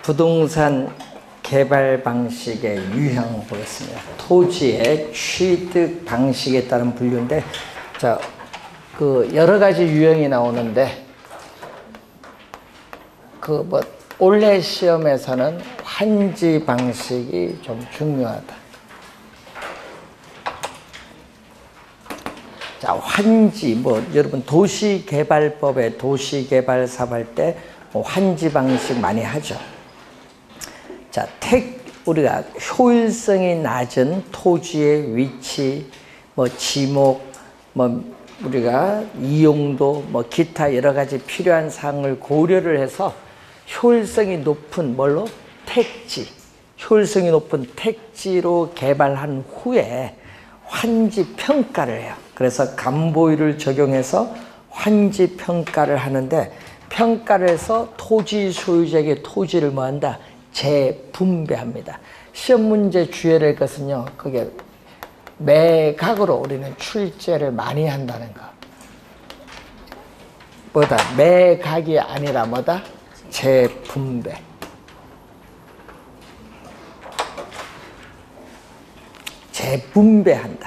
부동산 개발 방식의 유형을 보겠습니다. 토지의 취득 방식에 따른 분류인데, 자, 여러 가지 유형이 나오는데, 올해 시험에서는 환지 방식이 좀 중요하다. 자, 환지, 여러분 도시개발법에 도시개발 사업할 때 환지 방식 많이 하죠. 자, 우리가 효율성이 낮은 토지의 위치, 지목, 우리가 이용도, 기타 여러 가지 필요한 사항을 고려를 해서 효율성이 높은 택지, 효율성이 높은 택지로 개발한 후에 환지 평가를 해요. 그래서 간보위를 적용해서 환지 평가를 하는데, 평가를 해서 토지 소유자에게 토지를 뭐한다? 재분배합니다. 시험 문제 주의할 것은요, 그게 매각으로 우리는 출제를 많이 한다는 거. 매각이 아니라 재분배. 재분배한다는 거.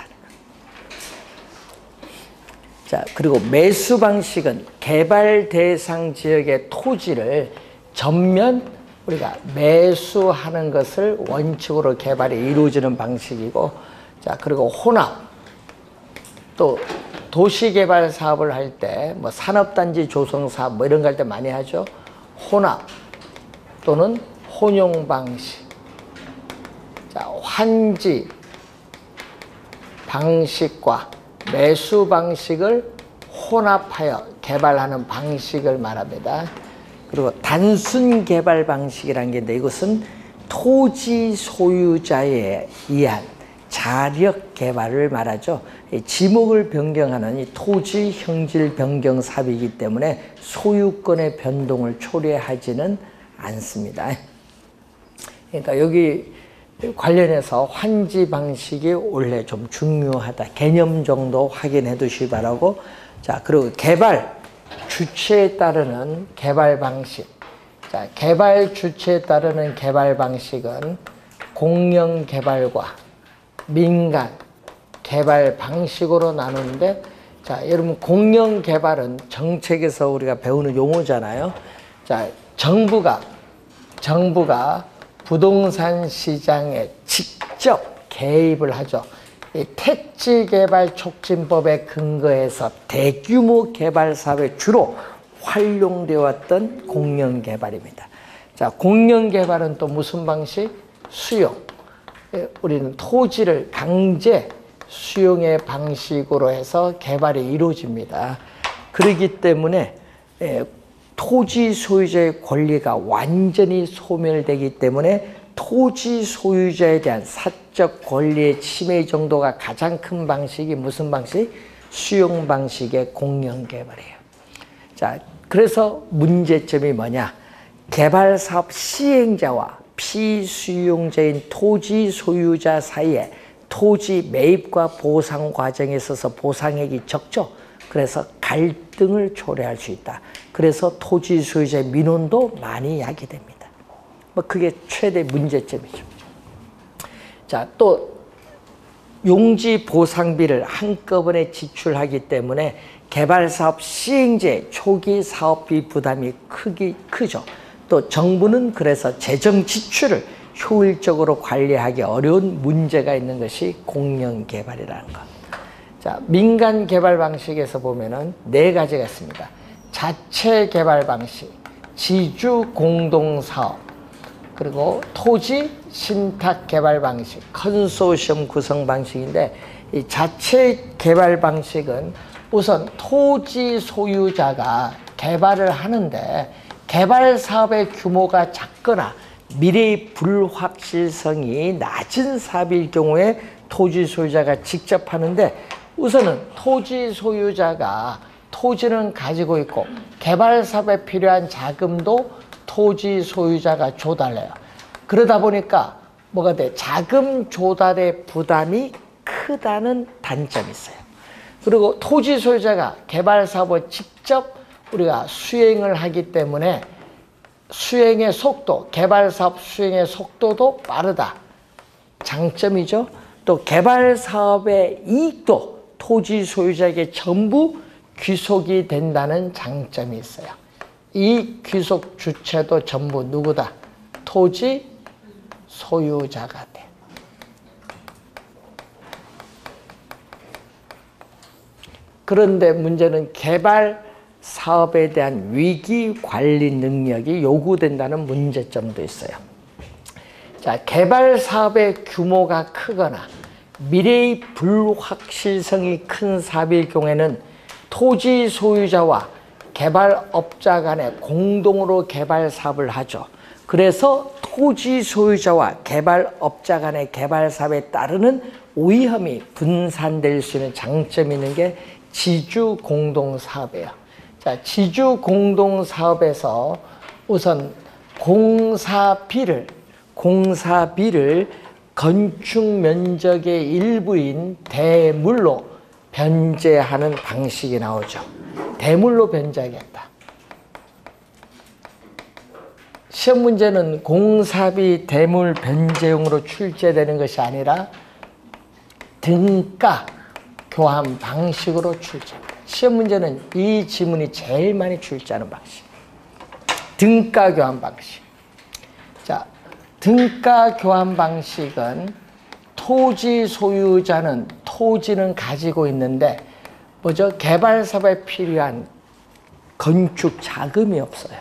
자, 그리고 매수 방식은 개발 대상 지역의 토지를 전면 우리가 매수하는 것을 원칙으로 개발이 이루어지는 방식이고, 자, 그리고 혼합, 또 도시개발 사업을 할 때 산업단지 조성 사업 이런 거 할 때 많이 하죠. 혼합 또는 혼용 방식. 자, 환지 방식과 매수 방식을 혼합하여 개발하는 방식을 말합니다. 그리고 단순 개발 방식이라는 게 있는데, 이것은 토지 소유자에 의한 자력 개발을 말하죠. 지목을 변경하는 이 토지 형질 변경 사업이기 때문에 소유권의 변동을 초래하지는 않습니다. 그러니까 여기 관련해서 환지 방식이 원래 좀 중요하다. 개념 정도 확인해 두시기 바라고. 자, 그리고 개발 주체에 따르는 개발 방식. 자, 개발 주체에 따르는 개발 방식은 공영 개발과 민간 개발 방식으로 나누는데, 자, 여러분 공영 개발은 정책에서 우리가 배우는 용어잖아요. 자, 정부가 부동산 시장에 직접 개입을 하죠. 이 택지개발촉진법에 근거해서 대규모 개발 사업에 주로 활용되어 왔던 공영개발입니다. 자, 공영개발은 또 무슨 방식? 수용. 우리는 토지를 강제 수용의 방식으로 해서 개발이 이루어집니다. 그렇기 때문에 토지 소유자의 권리가 완전히 소멸되기 때문에 토지 소유자에 대한 사적 권리의 침해 정도가 가장 큰 방식이 무슨 방식? 수용 방식의 공영개발이에요. 자, 그래서 문제점이 뭐냐? 개발사업 시행자와 피수용자인 토지 소유자 사이에 토지 매입과 보상 과정에 있어서 보상액이 적죠. 그래서 갈등을 초래할 수 있다. 그래서 토지 소유자의 민원도 많이 야기됩니다. 그게 최대 문제점이죠. 자, 또 용지 보상비를 한꺼번에 지출하기 때문에 개발사업 시행자의 초기 사업비 부담이 크죠. 또 정부는 그래서 재정 지출을 효율적으로 관리하기 어려운 문제가 있는 것이 공영개발이라는 것. 자, 민간 개발 방식에서 보면은 4가지가 있습니다. 자체 개발 방식, 지주 공동사업, 그리고 토지 신탁 개발 방식, 컨소시엄 구성 방식인데, 이 자체 개발 방식은 우선 토지 소유자가 개발을 하는데 개발 사업의 규모가 작거나 미래의 불확실성이 낮은 사업일 경우에 토지 소유자가 직접 하는데, 우선은 토지 소유자가 토지는 가지고 있고 개발 사업에 필요한 자금도 토지 소유자가 조달해요. 그러다 보니까 뭐가 돼? 자금 조달의 부담이 크다는 단점이 있어요. 그리고 토지 소유자가 개발 사업을 직접 우리가 수행을 하기 때문에 수행의 속도, 개발사업 수행의 속도도 빠르다. 장점이죠. 또 개발사업의 이익도 토지 소유자에게 전부 귀속이 된다는 장점이 있어요. 이 귀속 주체도 전부 누구다? 토지 소유자가 돼. 그런데 문제는 개발 사업에 대한 위기 관리 능력이 요구된다는 문제점도 있어요. 자, 개발 사업의 규모가 크거나 미래의 불확실성이 큰 사업일 경우에는 토지 소유자와 개발업자 간에 공동으로 개발 사업을 하죠. 그래서 토지 소유자와 개발업자 간의 개발 사업에 따르는 위험이 분산될 수 있는 장점이 있는 게 지주 공동 사업이에요. 자, 지주 공동 사업에서 우선 공사비를 건축 면적의 일부인 대물로 변제하는 방식이 나오죠. 대물로 변제하겠다. 시험 문제는 공사비 대물 변제용으로 출제되는 것이 아니라 등가 교환 방식으로 출제합니다. 시험 문제는 이 지문이 제일 많이 출제하는 방식. 등가 교환 방식. 자, 등가 교환 방식은 토지 소유자는 토지는 가지고 있는데 뭐죠? 개발 사업에 필요한 건축 자금이 없어요.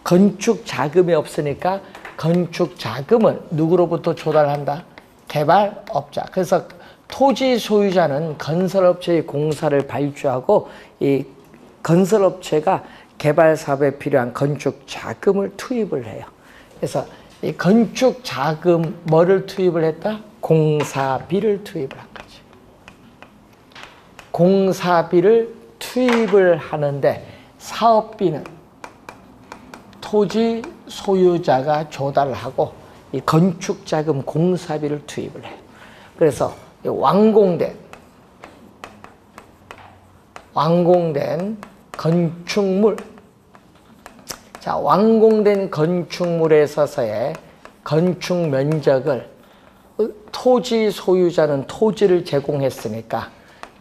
건축 자금이 없으니까 건축 자금을 누구로부터 조달한다? 개발업자. 그래서 토지 소유자는 건설업체의 공사를 발주하고 이 건설업체가 개발 사업에 필요한 건축 자금을 투입을 해요. 그래서 이 건축 자금 뭐를 투입을 했다? 공사비를 투입을 한 거지. 공사비를 투입을 하는데 사업비는 토지 소유자가 조달하고 이 건축 자금 공사비를 투입을 해요. 그래서 완공된 건축물, 자, 완공된 건축물에 있어서의 건축 면적을 토지 소유자는 토지를 제공했으니까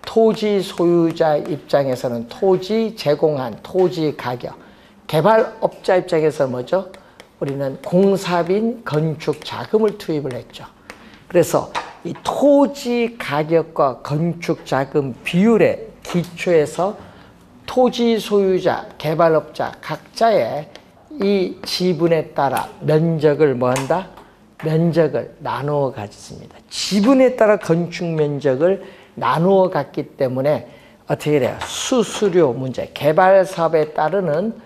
토지 소유자 입장에서는 토지 제공한 토지 가격, 개발업자 입장에서 뭐죠? 우리는 공사비인 건축 자금을 투입을 했죠. 그래서 이 토지 가격과 건축 자금 비율의 기초에서 토지 소유자, 개발업자 각자의 이 지분에 따라 면적을 뭐한다? 면적을 나누어 가졌습니다. 지분에 따라 건축 면적을 나누어 갔기 때문에 어떻게 돼요? 수수료 문제, 개발 사업에 따르는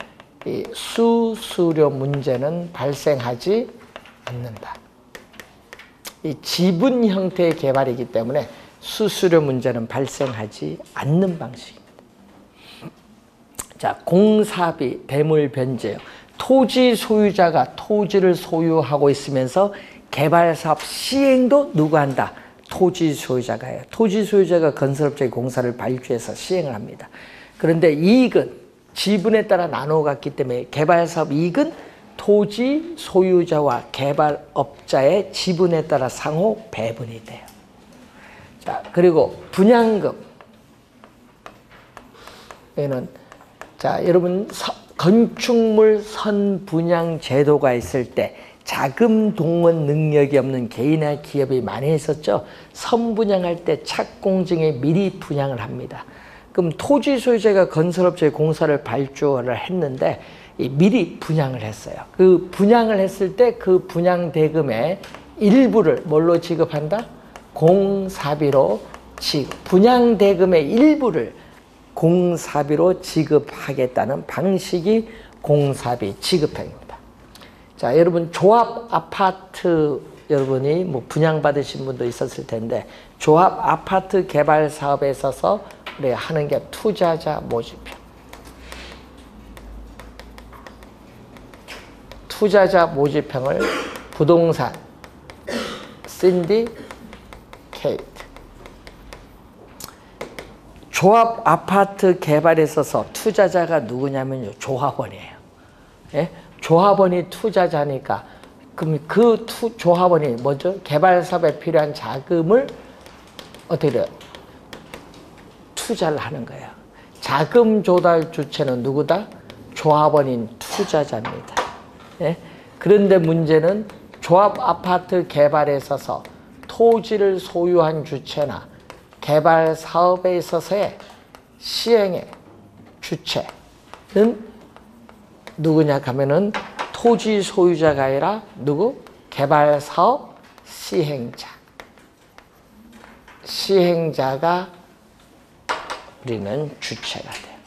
이 수수료 문제는 발생하지 않는다. 이 지분 형태의 개발이기 때문에 수수료 문제는 발생하지 않는 방식입니다. 자, 공사비, 대물 변제요. 토지 소유자가 토지를 소유하고 있으면서 개발 사업 시행도 누가 한다? 토지 소유자가 해요. 토지 소유자가 건설업체의 공사를 발주해서 시행을 합니다. 그런데 이익은 지분에 따라 나누어 갔기 때문에 개발 사업 이익은 토지 소유자와 개발업자의 지분에 따라 상호 배분이 돼요. 자, 그리고 분양금. 여기는 자, 여러분 건축물 선분양 제도가 있을 때 자금 동원 능력이 없는 개인이나 기업이 많이 있었죠. 선분양할 때 착공증에 미리 분양을 합니다. 그럼 토지 소유자가 건설업체의 공사를 발주를 했는데 미리 분양을 했어요. 그 분양을 했을 때 그 분양 대금의 일부를 뭘로 지급한다? 공사비로 지급. 분양 대금의 일부를 공사비로 지급하겠다는 방식이 공사비 지급행위입니다. 자, 여러분 조합 아파트 여러분이 뭐 분양받으신 분도 있었을 텐데 조합 아파트 개발 사업에 있어서 우리가 하는 게 투자자 모집형. 투자자 모집형을 부동산 신디케이트. 조합 아파트 개발에 있어서 투자자가 누구냐면요, 조합원이에요. 예? 조합원이 투자자니까 그럼 그 조합원이 뭐죠? 개발 사업에 필요한 자금을 어떻게 돼요? 투자를 하는 거예요. 자금 조달 주체는 누구다? 조합원인 투자자입니다. 예? 그런데 문제는 조합 아파트 개발에 있어서 토지를 소유한 주체나 개발 사업에 있어서의 시행의 주체는 누구냐 하면은 토지 소유자가 아니라 누구? 개발 사업 시행자. 시행자가 우리는 주체가 돼요.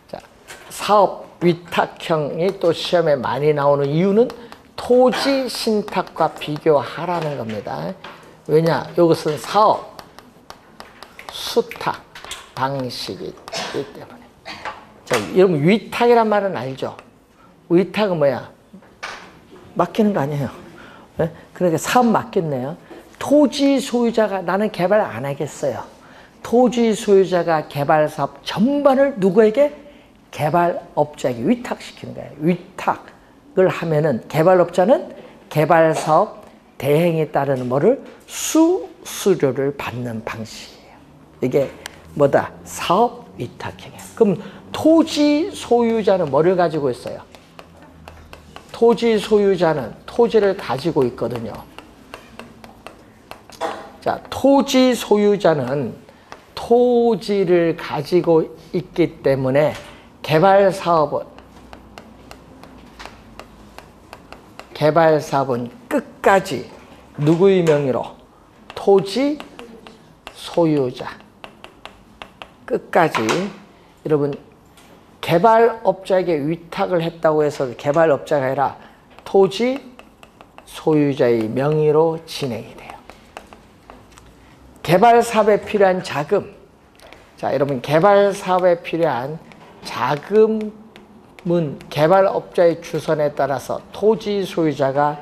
자, 사업 위탁형이 또 시험에 많이 나오는 이유는 토지 신탁과 비교하라는 겁니다. 왜냐? 이것은 사업 수탁 방식이기 때문에. 자, 여러분 위탁이란 말은 알죠? 위탁은 뭐야? 맡기는 거 아니에요. 네? 그러니까 사업 맡겼네요. 토지 소유자가 나는 개발 안 하겠어요. 토지 소유자가 개발 사업 전반을 누구에게? 개발업자에게 위탁시키는 거예요. 위탁을 하면은 개발업자는 개발 사업 대행에 따르는 뭐를? 수수료를 받는 방식이에요. 이게 뭐다? 사업 위탁형이에요. 그럼 토지 소유자는 뭐를 가지고 있어요? 토지 소유자는 토지를 가지고 있거든요. 자, 토지 소유자는 토지를 가지고 있기 때문에 개발 사업은 끝까지 누구의 명의로? 토지 소유자. 끝까지 여러분 개발업자에게 위탁을 했다고 해서 개발업자가 아니라 토지 소유자의 명의로 진행이 돼요. 개발 사업에 필요한 자금. 자, 여러분 개발 사업에 필요한 자금은 개발업자의 주선에 따라서 토지 소유자가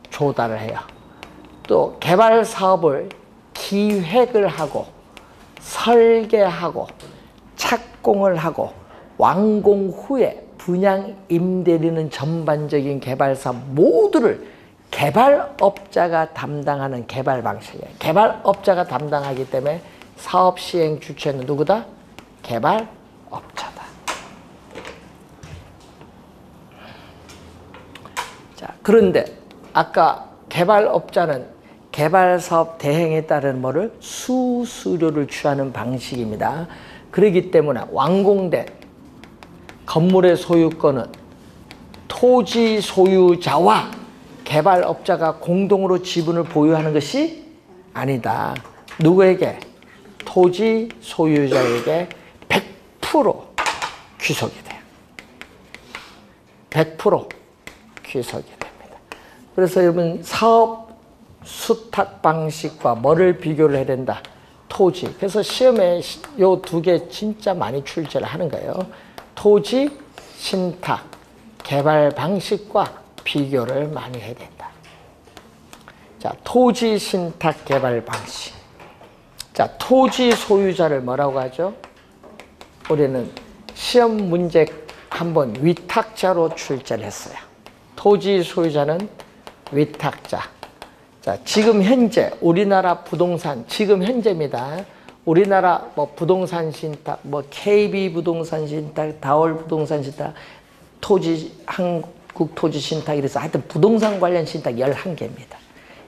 조달을 해요. 또 개발 사업을 기획을 하고 설계하고 착공을 하고 완공 후에 분양 임대리는 전반적인 개발 사업 모두를 개발업자가 담당하는 개발 방식이에요. 개발업자가 담당하기 때문에 사업 시행 주체는 누구다? 개발업자다. 자, 그런데 아까 개발업자는 개발 사업 대행에 따른 뭐를? 수수료를 취하는 방식입니다. 그렇기 때문에 완공된 건물의 소유권은 토지 소유자와 개발업자가 공동으로 지분을 보유하는 것이 아니다. 누구에게? 토지 소유자에게 100% 귀속이 돼요. 100% 귀속이 됩니다. 그래서 여러분 사업 수탁 방식과 뭐를 비교를 해야 된다? 토지. 그래서 시험에 요 두 개 진짜 많이 출제를 하는 거예요. 토지 신탁 개발 방식과 비교를 많이 해야 된다. 자, 토지 신탁 개발 방식. 자, 토지 소유자를 뭐라고 하죠? 우리는 시험 문제 한번 위탁자로 출제를 했어요. 토지 소유자는 위탁자. 자, 지금 현재 우리나라 부동산 지금 현재입니다. 우리나라 뭐 부동산 신탁, 뭐 KB 부동산 신탁, 다월 부동산 신탁, 토지 한국 토지 신탁 이래서 하여튼 부동산 관련 신탁 11개입니다.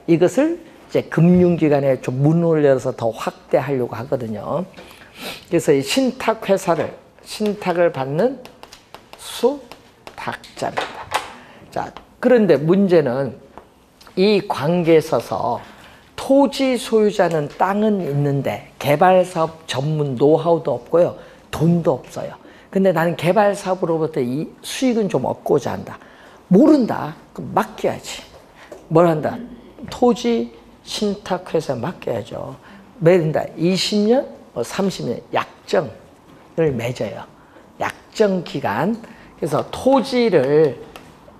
이것을 이제 금융기관에 좀 문을 열어서 더 확대하려고 하거든요. 그래서 이 신탁 회사를 신탁을 받는 수탁자입니다. 자, 그런데 문제는 이 관계에 있어서 토지 소유자는 땅은 있는데 개발사업 전문 노하우도 없고요. 돈도 없어요. 근데 나는 개발사업으로부터 이 수익은 좀 얻고자 한다. 모른다. 그럼 맡겨야지. 뭘 한다? 토지 신탁회사에 맡겨야죠. 매긴다. 20년, 30년 약정을 맺어요. 약정기간. 그래서 토지를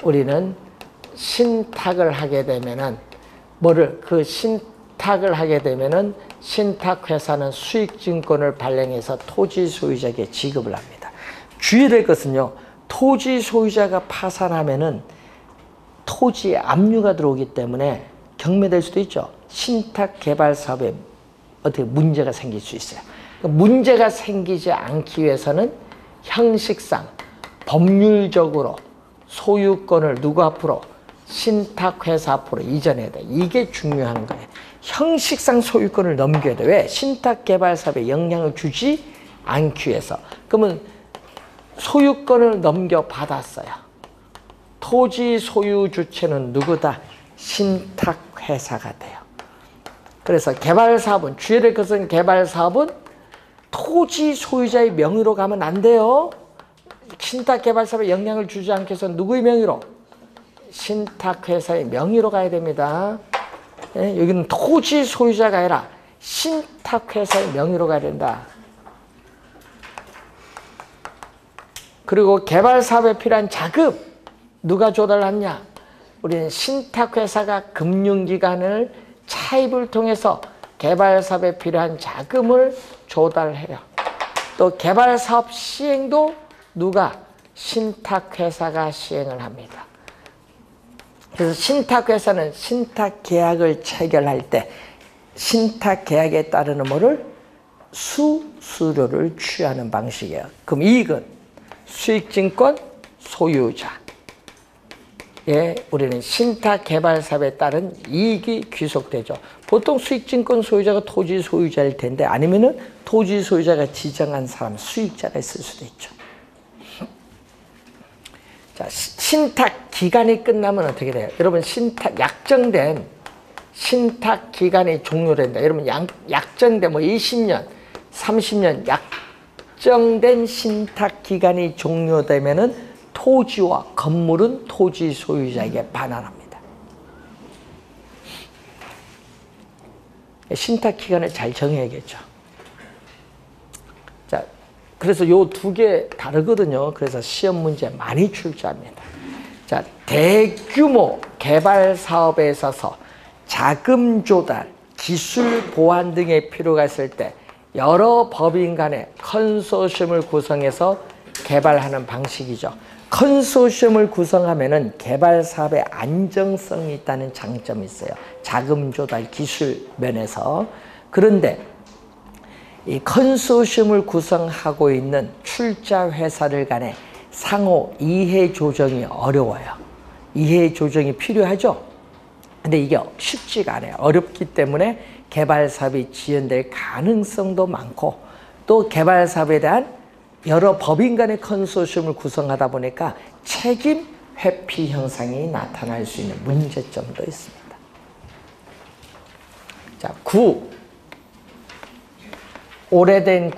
우리는 신탁을 하게 되면은 뭐를 그 신탁을 하게 되면은 신탁회사는 수익증권을 발행해서 토지 소유자에게 지급을 합니다. 주의될 것은요, 토지 소유자가 파산하면은 토지에 압류가 들어오기 때문에 경매될 수도 있죠. 신탁 개발 사업에 어떻게 문제가 생길 수 있어요. 문제가 생기지 않기 위해서는 형식상 법률적으로 소유권을 누구 앞으로? 신탁회사 앞으로 이전해야 돼. 이게 중요한 거예요. 형식상 소유권을 넘겨야 돼. 왜? 신탁개발사업에 영향을 주지 않기 위해서. 그러면 소유권을 넘겨받았어요. 토지 소유 주체는 누구다? 신탁회사가 돼요. 그래서 개발사업은, 주의될 것은 개발사업은 토지 소유자의 명의로 가면 안 돼요. 신탁개발사업에 영향을 주지 않기 위해서 누구의 명의로? 신탁회사의 명의로 가야 됩니다. 예? 여기는 토지 소유자가 아니라 신탁회사의 명의로 가야 된다. 그리고 개발사업에 필요한 자금 누가 조달하냐? 우리는 신탁회사가 금융기관을 차입을 통해서 개발사업에 필요한 자금을 조달해요. 또 개발사업 시행도 누가? 신탁회사가 시행을 합니다. 그래서 신탁회사는 신탁계약을 체결할 때 신탁계약에 따르는 뭐를? 수수료를 취하는 방식이에요. 그럼 이익은 수익증권 소유자에 우리는 신탁개발사업에 따른 이익이 귀속되죠. 보통 수익증권 소유자가 토지 소유자일 텐데 아니면은 토지 소유자가 지정한 사람 수익자가 있을 수도 있죠. 자, 신탁 기간이 끝나면 어떻게 돼요? 여러분, 약정된 신탁 기간이 종료된다. 여러분, 약정된 20년, 30년 약정된 신탁 기간이 종료되면은 토지와 건물은 토지 소유자에게 반환합니다. 신탁 기간을 잘 정해야겠죠. 자, 그래서 요 두 개 다르거든요. 그래서 시험 문제 많이 출제합니다. 자, 대규모 개발 사업에 있어서 자금 조달, 기술 보완 등의 필요가 있을 때 여러 법인 간의 컨소시엄을 구성해서 개발하는 방식이죠. 컨소시엄을 구성하면은 개발 사업에 안정성이 있다는 장점이 있어요. 자금 조달 기술 면에서. 그런데 이 컨소시엄을 구성하고 있는 출자 회사들 간의 상호 이해 조정이 어려워요. 이해 조정이 필요하죠. 근데 이게 쉽지가 않아요. 어렵기 때문에 개발 사업이 지연될 가능성도 많고, 또 개발 사업에 대한 여러 법인 간의 컨소시엄을 구성하다 보니까 책임 회피 현상이 나타날 수 있는 문제점도 있습니다. 자, 오래된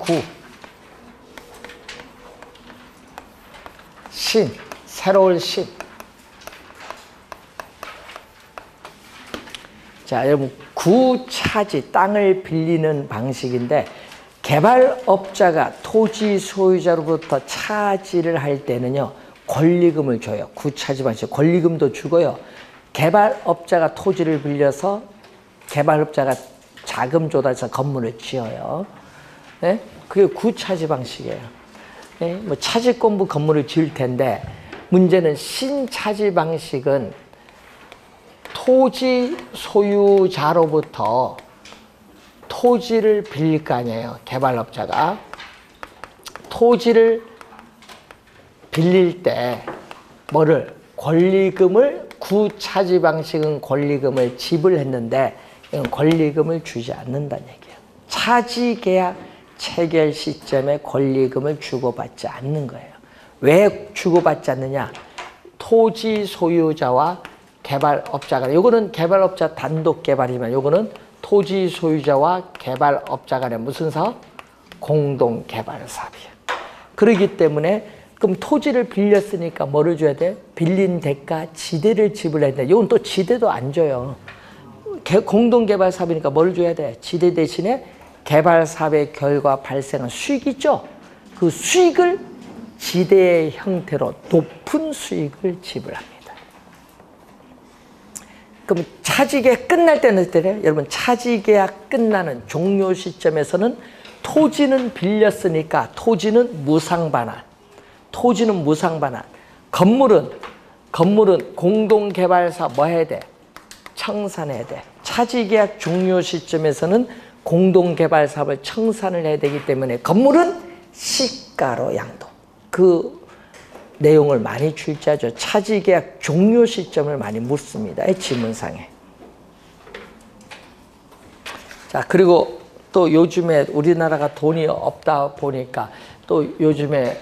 새로운 신. 자, 여러분, 구차지, 땅을 빌리는 방식인데, 개발업자가 토지 소유자로부터 차지를 할 때는요, 권리금을 줘요. 구차지 방식, 권리금도 주고요. 개발업자가 토지를 빌려서 개발업자가 자금 조달해서 건물을 지어요. 네? 그게 구차지 방식이에요. 네? 뭐 차지권부 건물을 지을 텐데, 문제는 신차지 방식은 토지 소유자로부터 토지를 빌릴 거 아니에요. 개발업자가 토지를 빌릴 때 뭐를? 권리금을, 구차지 방식은 권리금을 지불했는데 이건 권리금을 주지 않는다는 얘기예요. 차지 계약 체결 시점에 권리금을 주고받지 않는 거예요. 왜 주고받지 않느냐? 토지 소유자와 개발업자가, 요거는 개발업자 단독 개발이지만 요거는 토지 소유자와 개발업자 간의 무슨 사업? 공동 개발 사업이에요. 그렇기 때문에 그럼 토지를 빌렸으니까 뭐를 줘야 돼? 빌린 대가 지대를 지불해야 되는데 이건 또 지대도 안 줘요. 공동 개발 사업이니까 뭘 줘야 돼? 지대 대신에 개발 사업의 결과 발생한 수익이 있죠? 그 수익을 지대의 형태로 높은 수익을 지불합니다. 그럼 차지계약 끝날 때는 어때요? 여러분 차지계약 끝나는 종료 시점에서는 토지는 빌렸으니까 토지는 무상반환. 토지는 무상반환. 건물은 공동개발사 뭐 해야 돼? 청산해야 돼. 차지계약 종료 시점에서는 공동개발사업을 청산을 해야 되기 때문에 건물은 시가로 양도. 그 내용을 많이 출제하죠. 차지계약 종료 시점을 많이 묻습니다. 지문상에. 자, 그리고 또 요즘에 우리나라가 돈이 없다 보니까 또 요즘에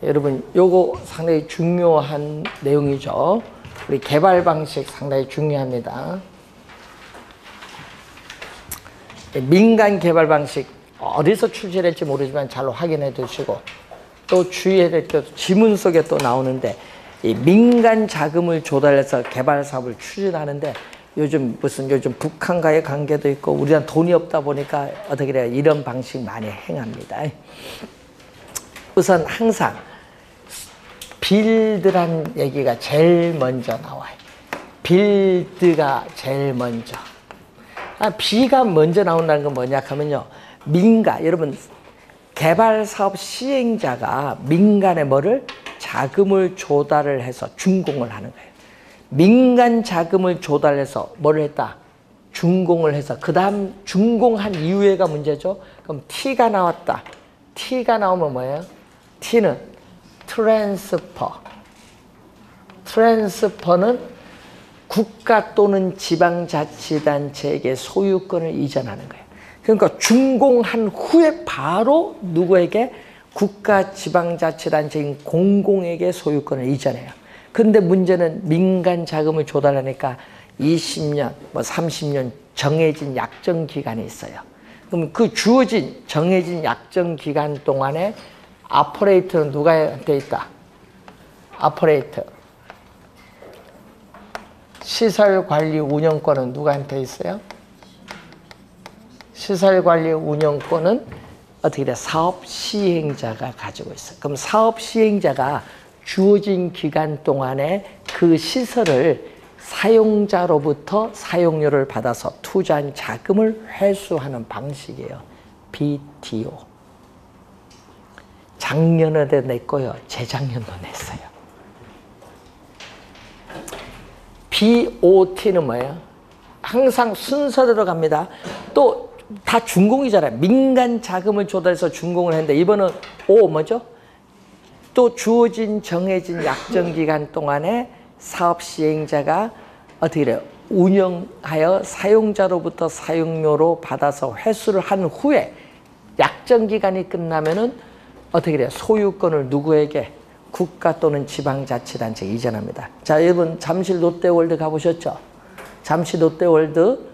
여러분 요거 상당히 중요한 내용이죠. 우리 개발 방식 상당히 중요합니다. 민간 개발 방식 어디서 출제될지 모르지만 잘 확인해 두시고 또 주의해야 될 게 지문 속에 또 나오는데 이 민간 자금을 조달해서 개발 사업을 추진하는데 요즘 북한과의 관계도 있고 우리는 돈이 없다 보니까 어떻게 돼요? 이런 방식 많이 행합니다. 우선 항상 빌드란 얘기가 제일 먼저 나와요. 빌드가 제일 먼저. B가 먼저 나온다는 건 뭐냐 하면요. 민간, 여러분 개발사업 시행자가 민간에 뭐를? 자금을 조달을 해서 준공을 하는 거예요. 민간 자금을 조달해서 뭐를 했다? 준공을 해서 그 다음 준공한 이후에가 문제죠. 그럼 T가 나왔다. T가 나오면 뭐예요? T는 트랜스퍼. 트랜스퍼는 국가 또는 지방자치단체에게 소유권을 이전하는 거예요. 그러니까 준공한 후에 바로 누구에게? 국가 지방자치단체인 공공에게 소유권을 이전해요. 근데 문제는 민간 자금을 조달하니까 20년, 30년 정해진 약정 기간이 있어요. 그럼 그 주어진 정해진 약정 기간 동안에 아퍼레이터는 누구한테 있다? 아퍼레이터. 시설관리 운영권은 누구한테 있어요? 시설관리 운영권은 어떻게 돼? 사업 시행자가 가지고 있어요. 그럼 사업 시행자가 주어진 기간 동안에 그 시설을 사용자로부터 사용료를 받아서 투자한 자금을 회수하는 방식이에요. BTO. 작년에도 냈고요. 재작년도 냈어요. BOT는 뭐예요? 항상 순서대로 갑니다. 또 다 준공이잖아요. 민간 자금을 조달해서 준공을 했는데 이번은 O 뭐죠? 또 주어진 정해진 약정 기간 동안에 사업 시행자가 어떻게 돼요? 운영하여 사용자로부터 사용료로 받아서 회수를 한 후에 약정 기간이 끝나면은 어떻게 돼요? 소유권을 누구에게? 국가 또는 지방자치단체에 이전합니다. 자, 여러분 잠실 롯데월드 가보셨죠? 잠실 롯데월드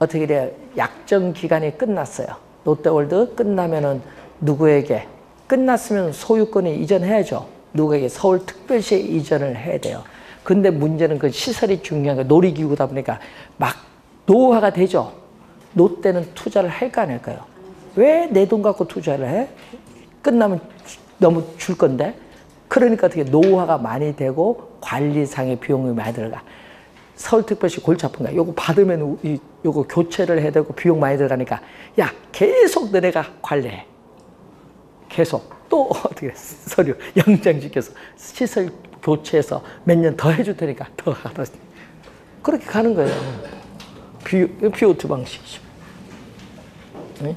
어떻게 돼요? 약정 기간이 끝났어요. 롯데월드 끝나면은 누구에게? 끝났으면 소유권이 이전해야죠. 누구에게? 서울특별시에 이전을 해야 돼요. 근데 문제는 그 시설이 중요한 거예요. 놀이기구다 보니까 막 노후화가 되죠. 롯데는 투자를 할까 안 할까요? 왜 내 돈 갖고 투자를 해? 끝나면 너무 줄 건데. 그러니까 어떻게 노후화가 많이 되고 관리상의 비용이 많이 들어가. 서울특별시 골치 아픈 거야. 요거 받으면 요거 교체를 해야 되고 비용 많이 들어가니까 야 계속 너네가 관리해. 계속 또 어떻게 서류 영장 지켜서 시설 교체해서 몇 년 더 해줄 테니까 더 하다. 그렇게 가는 거예요. BOT 방식이죠. 네?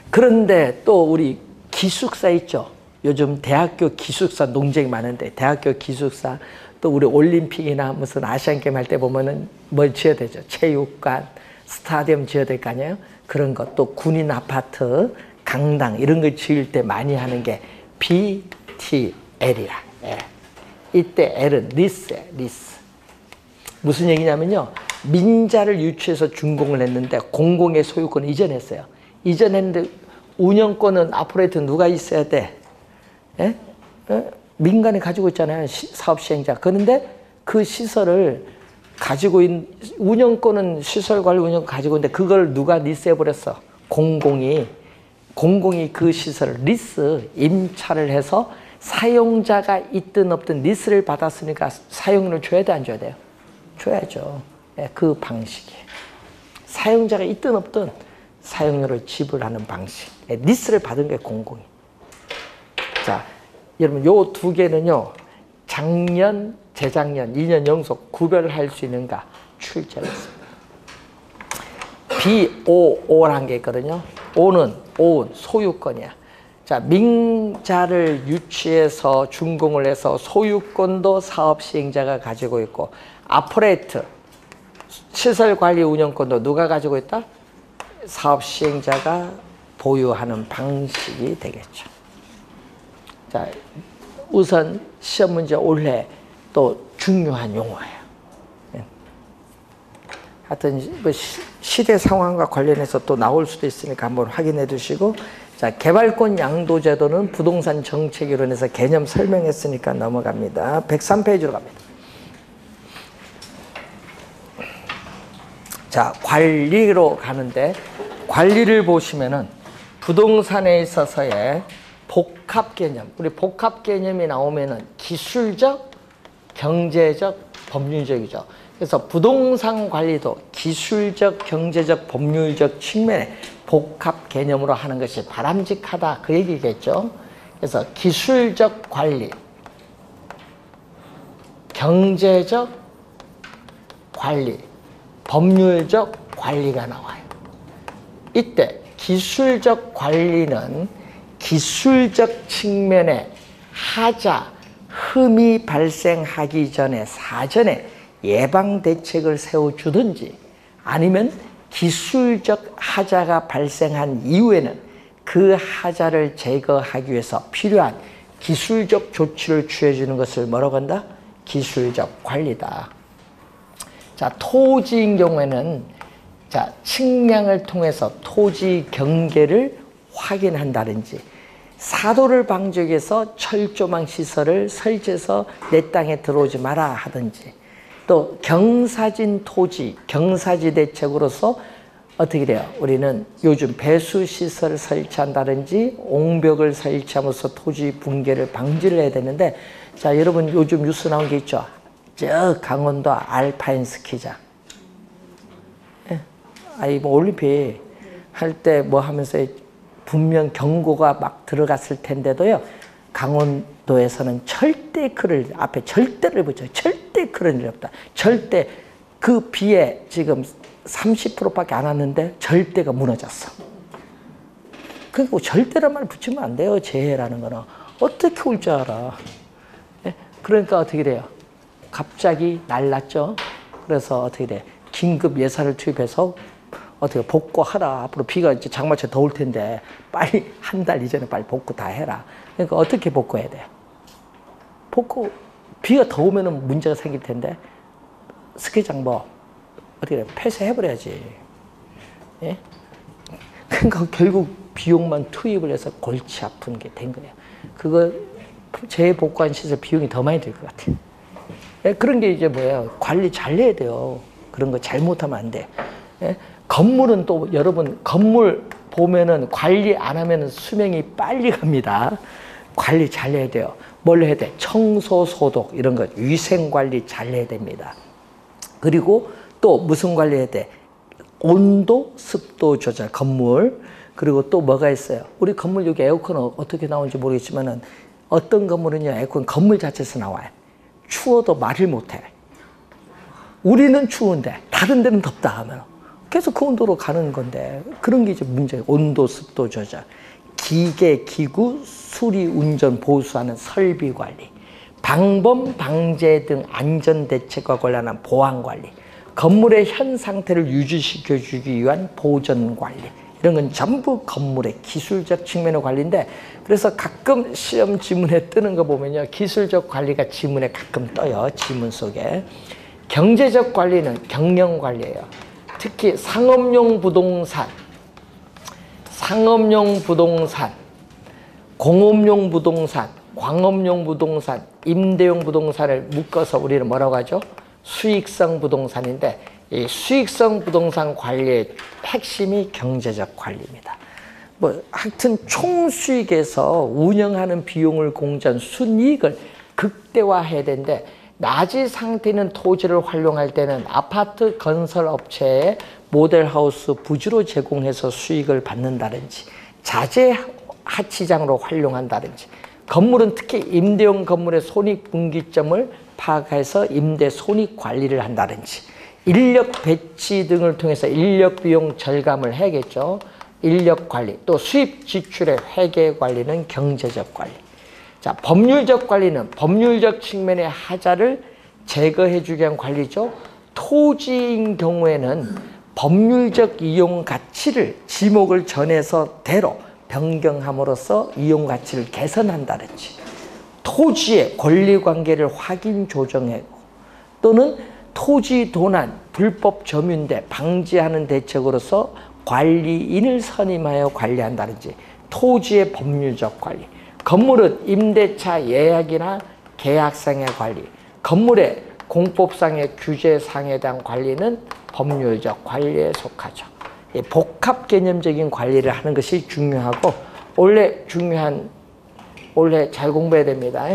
그런데 또 우리 기숙사 있죠. 요즘 대학교 기숙사 논쟁이 많은데 대학교 기숙사 또 우리 올림픽이나 무슨 아시안게임 할 때 보면은 뭘 지어야 되죠? 체육관, 스타디움 지어야 될 거 아니에요? 그런 것, 또 군인 아파트, 강당 이런 걸 지을 때 많이 하는 게 BTL이야. 예. 이때 L은 리스예요. 리스. 무슨 얘기냐면요. 민자를 유치해서 준공을 했는데 공공의 소유권을 이전했어요. 이전했는데 운영권은 아퍼레이터 누가 있어야 돼? 예? 민간이 가지고 있잖아요. 사업 시행자. 그런데 그 시설을 가지고 있는 운영권은 시설관리 운영 가지고 있는데 그걸 누가 리스해버렸어? 공공이 그 시설을 리스 임차를 해서 사용자가 있든 없든 리스를 받았으니까 사용료를 줘야 돼, 안 줘야 돼요? 줘야죠. 예, 그 방식이에요. 사용자가 있든 없든 사용료를 지불하는 방식. 예, 리스를 받은 게 공공이. 자, 여러분 요 두 개는요. 작년, 재작년, 2년 연속 구별할 수 있는가 출제를 했습니다. BOO라는 게 있거든요. 오은 소유권이야. 자, 밍자를 유치해서 준공을 해서 소유권도 사업 시행자가 가지고 있고, 아포레이트 시설 관리 운영권도 누가 가지고 있다? 사업 시행자가 보유하는 방식이 되겠죠. 자, 우선 시험 문제 올해 또 중요한 용어예요. 하여튼 시대 상황과 관련해서 또 나올 수도 있으니까 한번 확인해 두시고, 자, 개발권 양도 제도는 부동산 정책 이론에서 개념 설명했으니까 넘어갑니다. 103페이지로 갑니다. 자, 관리로 가는데, 관리를 보시면은 부동산에 있어서의 복합 개념, 우리 복합 개념이 나오면은 기술적, 경제적, 법률적이죠. 그래서 부동산 관리도 기술적, 경제적, 법률적 측면에 복합 개념으로 하는 것이 바람직하다, 그 얘기겠죠. 그래서 기술적 관리, 경제적 관리, 법률적 관리가 나와요. 이때 기술적 관리는 기술적 측면에 하자, 흠이 발생하기 전에 사전에 예방 대책을 세워주든지, 아니면 기술적 하자가 발생한 이후에는 그 하자를 제거하기 위해서 필요한 기술적 조치를 취해주는 것을 뭐라고 한다? 기술적 관리다. 자, 토지인 경우에는 자, 측량을 통해서 토지 경계를 확인한다든지, 사도를 방지하기 위해서 철조망 시설을 설치해서 내 땅에 들어오지 마라 하든지, 또 경사진 토지, 경사지 대책으로서 어떻게 돼요? 우리는 요즘 배수시설을 설치한다든지 옹벽을 설치하면서 토지 붕괴를 방지를 해야 되는데, 자, 여러분 요즘 뉴스 나온 게 있죠? 저 강원도 알파인 스키장. 예. 아이 뭐 올림픽 할 때 뭐 하면서 분명 경고가 막 들어갔을 텐데도요, 강원도에서는 절대 그를 앞에 절대를 붙여요. 절대 그런 일 없다. 절대 그 비에 지금 30%밖에 안 왔는데 절대가 무너졌어. 그러니까 절대란 말 붙이면 안 돼요. 재해라는 거는 어떻게 올 줄 알아. 예? 그러니까 어떻게 돼요? 갑자기 날랐죠. 그래서 어떻게 돼? 긴급 예산을 투입해서 어떻게 복구하라. 앞으로 비가 이제 장마철 더울 텐데 빨리 한 달 이전에 빨리 복구 다 해라. 그러니까 어떻게 복구해야 돼? 복구, 비가 더 오면은 문제가 생길 텐데 스키장 뭐 어떻게 돼? 폐쇄해버려야지. 예? 그러니까 결국 비용만 투입을 해서 골치 아픈 게 된 거예요. 그거 재복구한 시설 비용이 더 많이 들 것 같아요. 예? 그런 게 이제 뭐예요? 관리 잘 해야 돼요. 그런 거 잘못하면 안 돼. 예? 건물은 또 여러분, 건물 보면은 관리 안 하면 수명이 빨리 갑니다. 관리 잘 해야 돼요. 뭘 해야 돼? 청소, 소독 이런 것, 위생 관리 잘 해야 됩니다. 그리고 또 무슨 관리 해야 돼? 온도, 습도 조절, 건물. 그리고 또 뭐가 있어요? 우리 건물 여기 에어컨은 어떻게 나오는지 모르겠지만은 어떤 건물은요, 에어컨 건물 자체에서 나와요. 추워도 말을 못해. 우리는 추운데 다른 데는 덥다 하면 계속 그 온도로 가는 건데, 그런 게 이제 문제예요. 온도, 습도 조절, 기계, 기구, 수리, 운전, 보수하는 설비 관리, 방범, 방제 등 안전 대책과 관련한 보안 관리, 건물의 현 상태를 유지시켜주기 위한 보존 관리, 이런 건 전부 건물의 기술적 측면의 관리인데, 그래서 가끔 시험 지문에 뜨는 거 보면요, 기술적 관리가 지문에 가끔 떠요. 지문 속에. 경제적 관리는 경영 관리예요. 특히 상업용 부동산, 공업용 부동산, 광업용 부동산, 임대용 부동산을 묶어서 우리는 뭐라고 하죠? 수익성 부동산인데, 이 수익성 부동산 관리의 핵심이 경제적 관리입니다. 뭐 하여튼 총수익에서 운영하는 비용을 공제한 순이익을 극대화해야 되는데, 나지 상태는 토지를 활용할 때는 아파트 건설 업체에 모델하우스 부지로 제공해서 수익을 받는다든지, 자재 하치장으로 활용한다든지, 건물은 특히 임대용 건물의 손익분기점을 파악해서 임대 손익 관리를 한다든지, 인력 배치 등을 통해서 인력 비용 절감을 해야겠죠. 인력 관리, 또 수입 지출의 회계 관리는 경제적 관리. 자, 법률적 관리는 법률적 측면의 하자를 제거해주기 위한 관리죠. 토지인 경우에는 법률적 이용 가치를 지목을 전해서 대로 변경함으로써 이용 가치를 개선한다든지, 토지의 권리관계를 확인 조정하고, 또는 토지 도난, 불법 점유인데 방지하는 대책으로서 관리인을 선임하여 관리한다든지, 토지의 법률적 관리. 건물은 임대차 예약이나 계약상의 관리, 건물의 공법상의 규제상에 대한 관리는 법률적 관리에 속하죠. 복합 개념적인 관리를 하는 것이 중요하고, 원래 잘 공부해야 됩니다.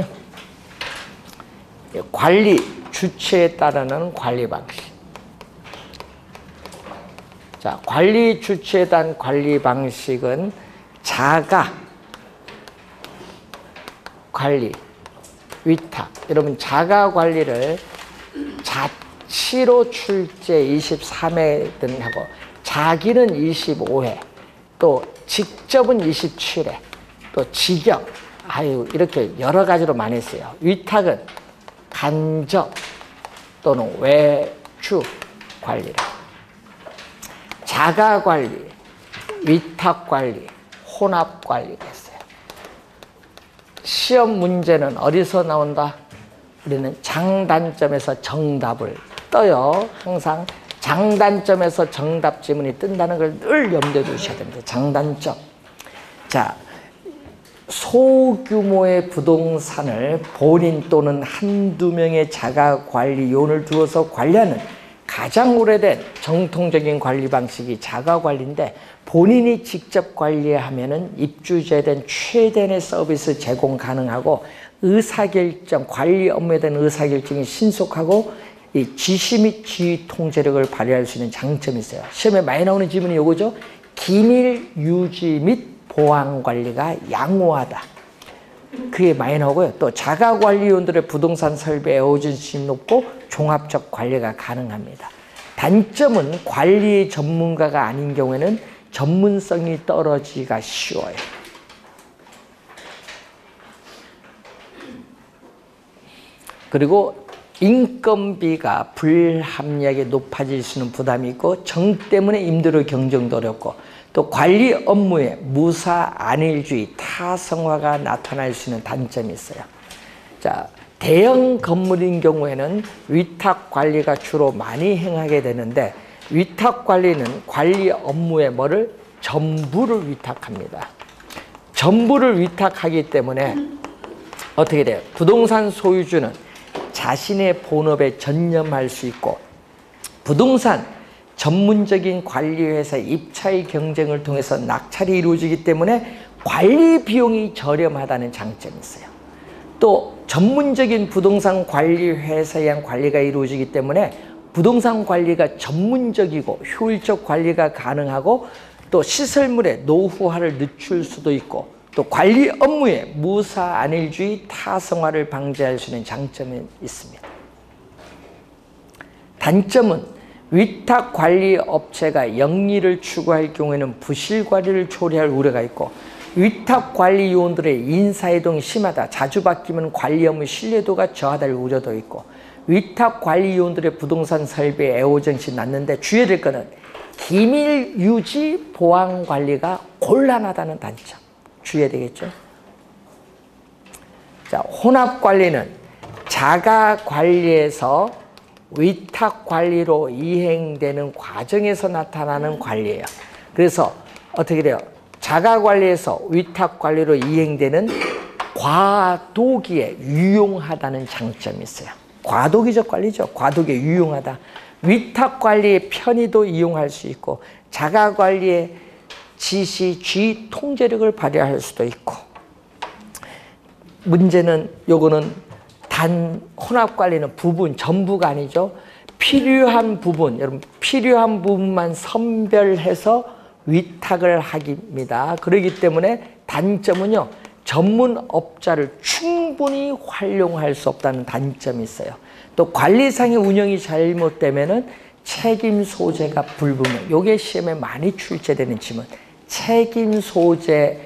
관리 주체에 따르는 관리 방식. 자, 관리 주체에 대한 관리 방식은 자가 관리, 위탁. 여러분, 자가 관리를 자치로 출제 23회든 하고, 자기는 25회, 또 직접은 27회, 또 직역, 이렇게 여러 가지로 많이 써요. 위탁은 간접 또는 외주 관리라. 자가 관리, 위탁 관리, 혼합 관리가 있어요. 시험 문제는 어디서 나온다? 우리는 장단점에서 정답을 떠요. 항상 장단점에서 정답 지문이 뜬다는 걸 늘 염두에 두셔야 됩니다. 장단점. 자, 소규모의 부동산을 본인 또는 한두 명의 자가관리요원을 두어서 관리하는 가장 오래된 정통적인 관리 방식이 자가관리인데, 본인이 직접 관리하면은 입주자에 대한 최대한의 서비스 제공 가능하고, 의사결정, 관리 업무에 대한 의사결정이 신속하고, 이 지시 및 지휘 통제력을 발휘할 수 있는 장점이 있어요. 시험에 많이 나오는 질문이 이거죠. 기밀 유지 및 보안 관리가 양호하다. 그게 많이 나오고요. 또 자가관리원들의 부동산 설비 애호진심이 높고 종합적 관리가 가능합니다. 단점은 관리 전문가가 아닌 경우에는 전문성이 떨어지기가 쉬워요. 그리고 인건비가 불합리하게 높아질 수 있는 부담이 있고, 정 때문에 임대료 경쟁도 어렵고, 또 관리 업무에 무사 안일주의, 타성화가 나타날 수 있는 단점이 있어요. 자, 대형 건물인 경우에는 위탁 관리가 주로 많이 행하게 되는데, 위탁 관리는 관리 업무에 전부를 위탁합니다. 전부를 위탁하기 때문에 어떻게 돼요? 부동산 소유주는 자신의 본업에 전념할 수 있고, 부동산 전문적인 관리회사 입찰 경쟁을 통해서 낙찰이 이루어지기 때문에 관리 비용이 저렴하다는 장점이 있어요. 또 전문적인 부동산 관리회사에 의한 관리가 이루어지기 때문에 부동산 관리가 전문적이고 효율적 관리가 가능하고, 또 시설물의 노후화를 늦출 수도 있고, 또 관리 업무에 무사 안일주의, 타성화를 방지할 수 있는 장점이 있습니다. 단점은 위탁 관리 업체가 영리를 추구할 경우에는 부실 관리를 초래할 우려가 있고, 위탁 관리 요원들의 인사이동이 심하다. 자주 바뀌면 관리 업무 신뢰도가 저하될 우려도 있고, 위탁 관리 요원들의 부동산 설비 애호정신이 낮는데 주의해야 될 것은 기밀 유지 보안 관리가 곤란하다는 단점. 주의해야 되겠죠. 자, 혼합 관리는 자가 관리에서 위탁 관리로 이행되는 과정에서 나타나는 관리예요. 그래서 어떻게 돼요? 자가 관리에서 위탁 관리로 이행되는 과도기에 유용하다는 장점이 있어요. 과도기적 관리죠. 과도기에 유용하다. 위탁 관리의 편의도 이용할 수 있고, 자가 관리의 지시, 쥐 통제력을 발휘할 수도 있고, 문제는 요거는 단 혼합 관리는 부분, 전부가 아니죠. 필요한 부분, 여러분 필요한 부분만 선별해서 위탁을 하기입니다. 그렇기 때문에 단점은요, 전문업자를 충분히 활용할 수 없다는 단점이 있어요. 또 관리상의 운영이 잘못되면은 책임 소재가 불분명. 요게 시험에 많이 출제되는 질문. 책임 소재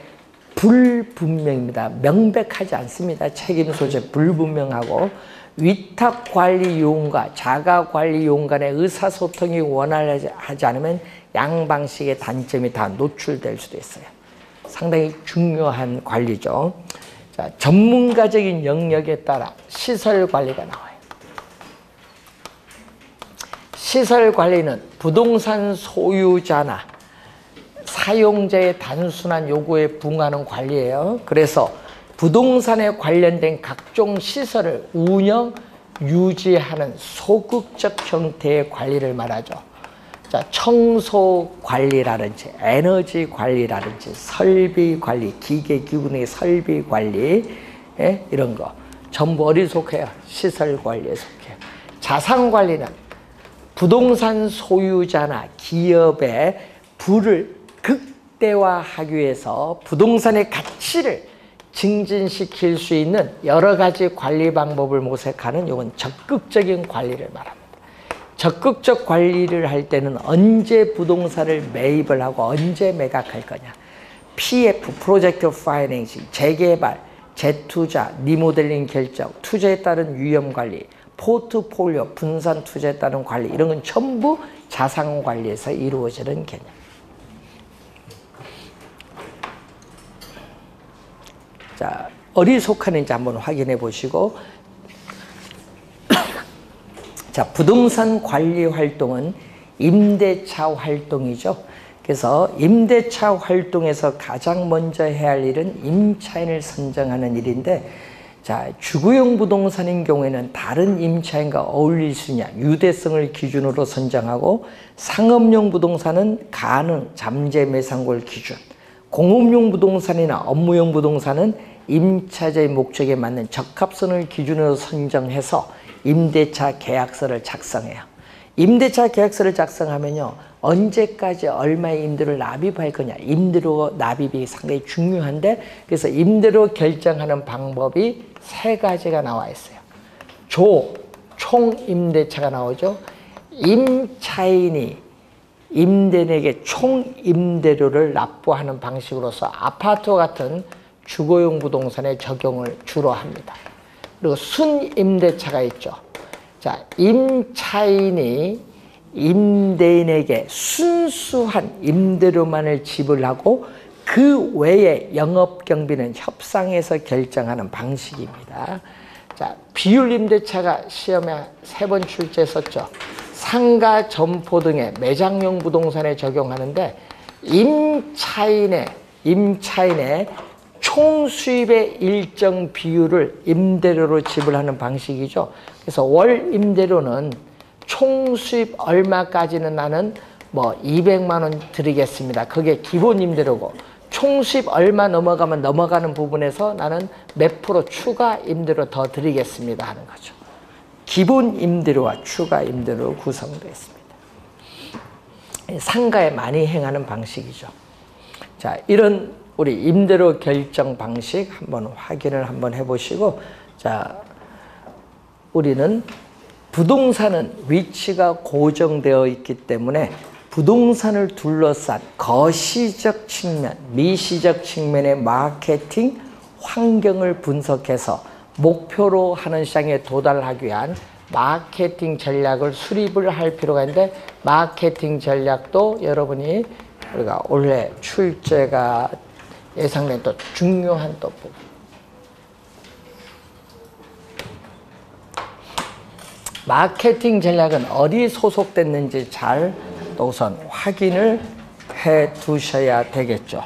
불분명입니다. 명백하지 않습니다. 책임 소재 불분명하고, 위탁 관리 요원과 자가 관리 요원 간의 의사소통이 원활하지 않으면 양방식의 단점이 다 노출될 수도 있어요. 상당히 중요한 관리죠. 자, 전문가적인 영역에 따라 시설 관리가 나와요. 시설 관리는 부동산 소유자나 사용자의 단순한 요구에 부응하는 관리예요. 그래서 부동산에 관련된 각종 시설을 운영, 유지하는 소극적 형태의 관리를 말하죠. 자, 청소 관리라든지 에너지 관리라든지 설비 관리, 기계 기구의 설비 관리, 이런 거 전부 어디 속해요? 시설 관리에 속해요. 자산 관리는 부동산 소유자나 기업의 부를 극대화하기 위해서 부동산의 가치를 증진시킬 수 있는 여러 가지 관리 방법을 모색하는, 이건 적극적인 관리를 말합니다. 적극적 관리를 할 때는 언제 부동산을 매입을 하고 언제 매각할 거냐. PF, 프로젝트 파이낸싱, 재개발, 재투자, 리모델링 결정, 투자에 따른 위험 관리, 포트폴리오, 분산 투자에 따른 관리, 이런 건 전부 자산 관리에서 이루어지는 개념. 자, 어디 속하는지 한번 확인해 보시고, 자, 부동산 관리 활동은 임대차 활동이죠. 그래서 임대차 활동에서 가장 먼저 해야 할 일은 임차인을 선정하는 일인데, 자, 주거용 부동산인 경우에는 다른 임차인과 어울릴 수 있냐, 유대성을 기준으로 선정하고, 상업용 부동산은 가능, 잠재 매상고를 기준, 공업용 부동산이나 업무용 부동산은 임차자의 목적에 맞는 적합성을 기준으로 선정해서 임대차 계약서를 작성해요. 임대차 계약서를 작성하면요, 언제까지 얼마의 임대료를 납입할 거냐, 임대료 납입이 상당히 중요한데, 그래서 임대료 결정하는 방법이 세 가지가 나와 있어요. 총임대차가 나오죠. 임차인이 임대인에게 총임대료를 납부하는 방식으로서 아파트와 같은 주거용 부동산에 적용을 주로 합니다. 그리고 순임대차가 있죠. 자, 임차인이 임대인에게 순수한 임대료만을 지불하고 그 외에 영업경비는 협상해서 결정하는 방식입니다. 자, 비율임대차가 시험에 3번 출제했었죠. 상가, 점포 등의 매장용 부동산에 적용하는데, 임차인의 총 수입의 일정 비율을 임대료로 지불하는 방식이죠. 그래서 월 임대료는 총 수입 얼마까지는 나는 뭐 200만 원 드리겠습니다. 그게 기본 임대료고, 총 수입 얼마 넘어가면 넘어가는 부분에서 나는 몇 프로 추가 임대료 더 드리겠습니다 하는 거죠. 기본 임대료와 추가 임대료로 구성되어 있습니다. 상가에 많이 행하는 방식이죠. 자, 이런 우리 임대료 결정 방식 한번 확인을 한번 해보시고, 자, 우리는 부동산은 위치가 고정되어 있기 때문에 부동산을 둘러싼 거시적 측면, 미시적 측면의 마케팅 환경을 분석해서 목표로 하는 시장에 도달하기 위한 마케팅 전략을 수립을 할 필요가 있는데, 마케팅 전략도 여러분이 우리가 올해 출제가 예상된 또 중요한 또 부분. 마케팅 전략은 어디 소속됐는지 잘 또 우선 확인을 해 두셔야 되겠죠.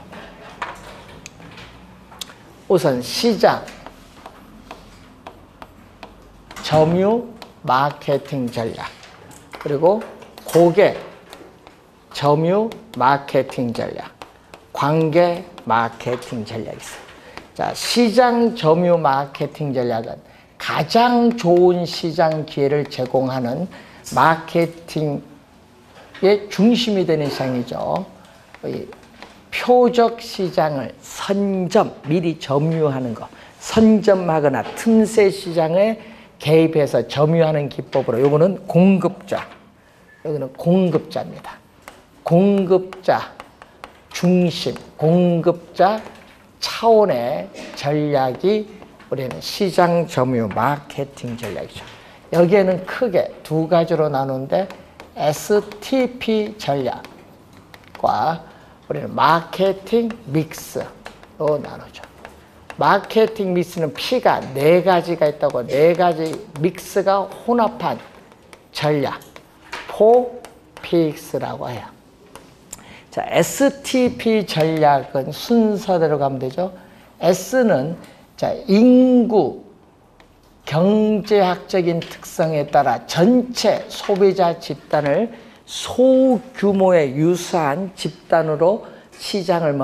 우선 시장, 점유, 마케팅 전략, 그리고 고객, 점유, 마케팅 전략, 관계 마케팅 전략이 있어요. 자, 시장 점유 마케팅 전략은 가장 좋은 시장 기회를 제공하는 마케팅의 중심이 되는 시장이죠. 표적 시장을 미리 점유하는 것, 선점하거나 틈새 시장에 개입해서 점유하는 기법으로, 요거는 공급자, 여기는 공급자입니다. 공급자 중심, 공급자 차원의 전략이 우리는 시장 점유 마케팅 전략이죠. 여기에는 크게 두 가지로 나누는데 STP 전략과 우리는 마케팅 믹스로 나누죠. 마케팅 믹스는 P가 4가지가 있다고, 4가지 믹스가 혼합한 전략, 포픽스라고 해요. 자, STP 전략은 순서대로 가면 되죠. S는 자, 인구, 경제학적인 특성에 따라 전체 소비자 집단을 소규모의 유사한 집단으로 시장을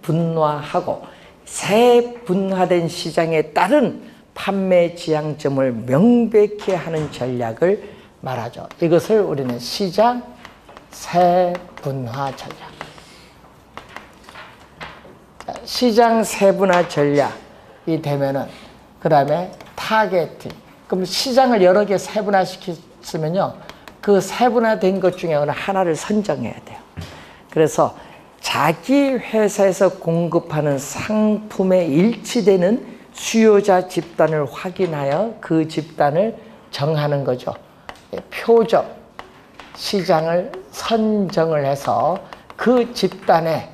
세분화하고, 세분화된 시장에 따른 판매 지향점을 명백히 하는 전략을 말하죠. 이것을 우리는 시장 세분화 전략. 시장 세분화 전략이 되면은 그 다음에 타겟팅. 그럼 시장을 여러 개 세분화시켰으면요, 그 세분화된 것 중에 어느 하나를 선정해야 돼요. 그래서 자기 회사에서 공급하는 상품에 일치되는 수요자 집단을 확인하여 그 집단을 정하는 거죠. 표적 시장을 선정을 해서 그 집단의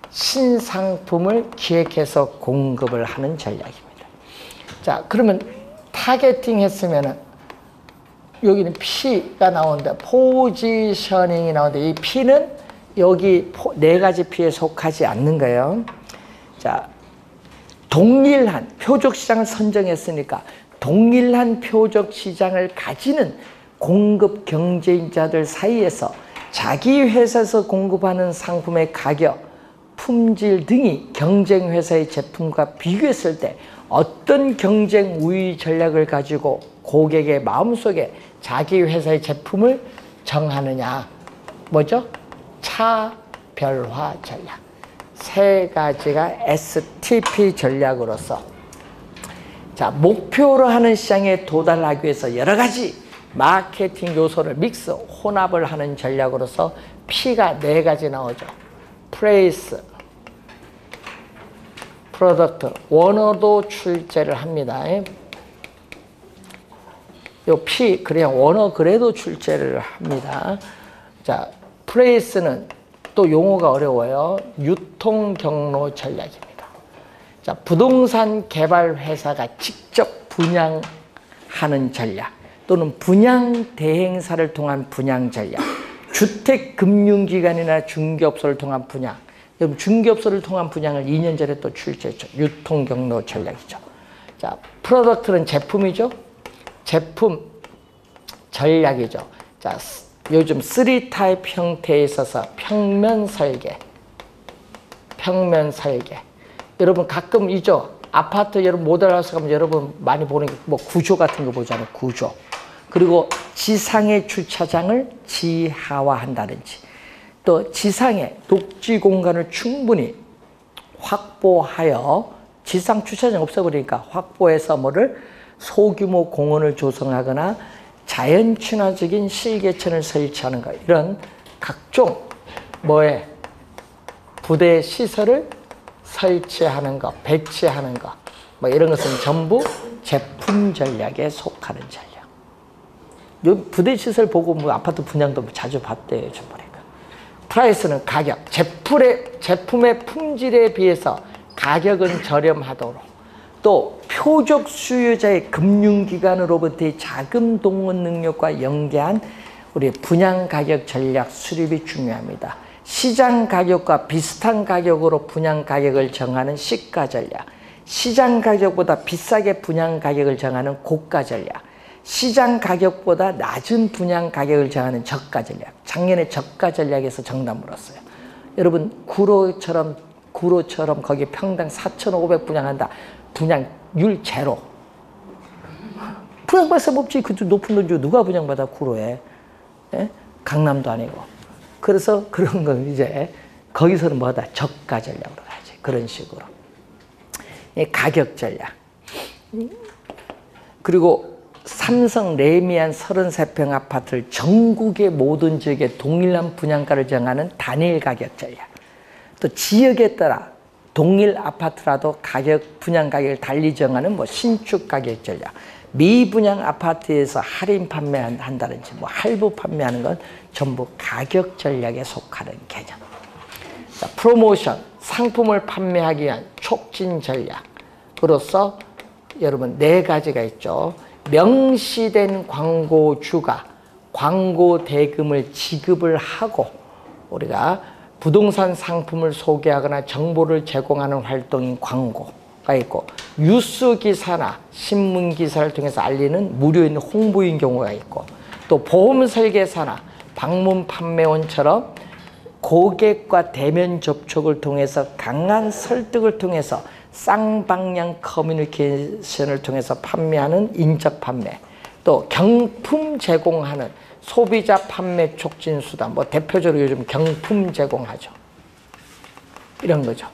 신상품을 기획해서 공급을 하는 전략입니다. 자, 그러면 타겟팅 했으면은 여기는 P가 나오는데, 포지셔닝이 나오는데, 이 P는 여기 4가지 P에 속하지 않는 거예요. 자, 동일한 표적 시장을 선정했으니까 동일한 표적 시장을 가지는 공급 경쟁자들 사이에서 자기 회사에서 공급하는 상품의 가격, 품질 등이 경쟁 회사의 제품과 비교했을 때 어떤 경쟁 우위 전략을 가지고 고객의 마음속에 자기 회사의 제품을 정하느냐. 뭐죠? 차별화 전략. 3가지가 STP 전략으로서, 자, 목표로 하는 시장에 도달하기 위해서 여러 가지 마케팅 요소를 믹스, 혼합을 하는 전략으로서 P가 4가지 나오죠. 프레이스, 프로덕트, 원어도 출제를 합니다. 요 P, 그냥 원어 그래도 출제를 합니다. 자, 프레이스는 또 용어가 어려워요. 유통 경로 전략입니다. 자, 부동산 개발 회사가 직접 분양하는 전략, 또는 분양 대행사를 통한 분양 전략, 주택금융기관이나 중개업소를 통한 분양. 여러분, 중개업소를 통한 분양을 2년 전에 또 출제했죠. 유통경로 전략이죠. 자, 프로덕트는 제품이죠. 제품 전략이죠. 자, 요즘 3타입 형태에 있어서 평면 설계. 여러분 가끔 있죠. 아파트 여러분 모델하우스 가면 여러분 많이 보는 게 뭐 구조 같은 거 보잖아요. 구조. 그리고 지상의 주차장을 지하화한다든지, 또 지상에 녹지 공간을 충분히 확보하여, 지상 주차장 없어버리니까 확보해서 소규모 공원을 조성하거나 자연 친화적인 실개천을 설치하는 것, 이런 각종 부대 시설을 설치하는 것, 배치하는 것, 이런 것은 전부 제품 전략에 속하는 전략. 요 부대 시설 보고 아파트 분양도 자주 봤대요, 좀 보니까. 프라이스는 가격, 제품의 품질에 비해서 가격은 저렴하도록, 또 표적 수요자의 금융기관으로부터의 자금 동원 능력과 연계한 우리 분양 가격 전략 수립이 중요합니다. 시장 가격과 비슷한 가격으로 분양 가격을 정하는 시가 전략, 시장 가격보다 비싸게 분양 가격을 정하는 고가 전략, 시장 가격보다 낮은 분양 가격을 정하는 저가 전략. 작년에 저가 전략에서 정답 물었어요. 여러분 구로처럼 거기 평당 4,500 분양한다. 분양률 제로. 분양받을 사람 없지. 그 높은 돈 주고 누가 분양받아 구로에. 예? 강남도 아니고. 그래서 그런 건 이제 거기서는 뭐다? 저가 전략으로 가야지. 그런 식으로. 가격 전략. 그리고 삼성 레미안 33평 아파트를 전국의 모든 지역에 동일한 분양가를 정하는 단일 가격 전략. 또 지역에 따라 동일 아파트라도 분양 가격을 달리 정하는 뭐 신축 가격 전략. 미분양 아파트에서 할인 판매한다든지 뭐 할부 판매하는 건 전부 가격 전략에 속하는 개념. 자, 프로모션, 상품을 판매하기 위한 촉진 전략으로서 여러분 4가지가 있죠. 명시된 광고주가 광고 대금을 지급을 하고 우리가 부동산 상품을 소개하거나 정보를 제공하는 활동인 광고가 있고, 뉴스 기사나 신문 기사를 통해서 알리는 무료인 홍보인 경우가 있고, 또 보험 설계사나 방문 판매원처럼 고객과 대면 접촉을 통해서 강한 설득을 통해서 쌍방향 커뮤니케이션을 통해서 판매하는 인적 판매, 또 경품 제공하는 소비자 판매 촉진 수단, 뭐 대표적으로 요즘 경품 제공하죠. 이런 거죠.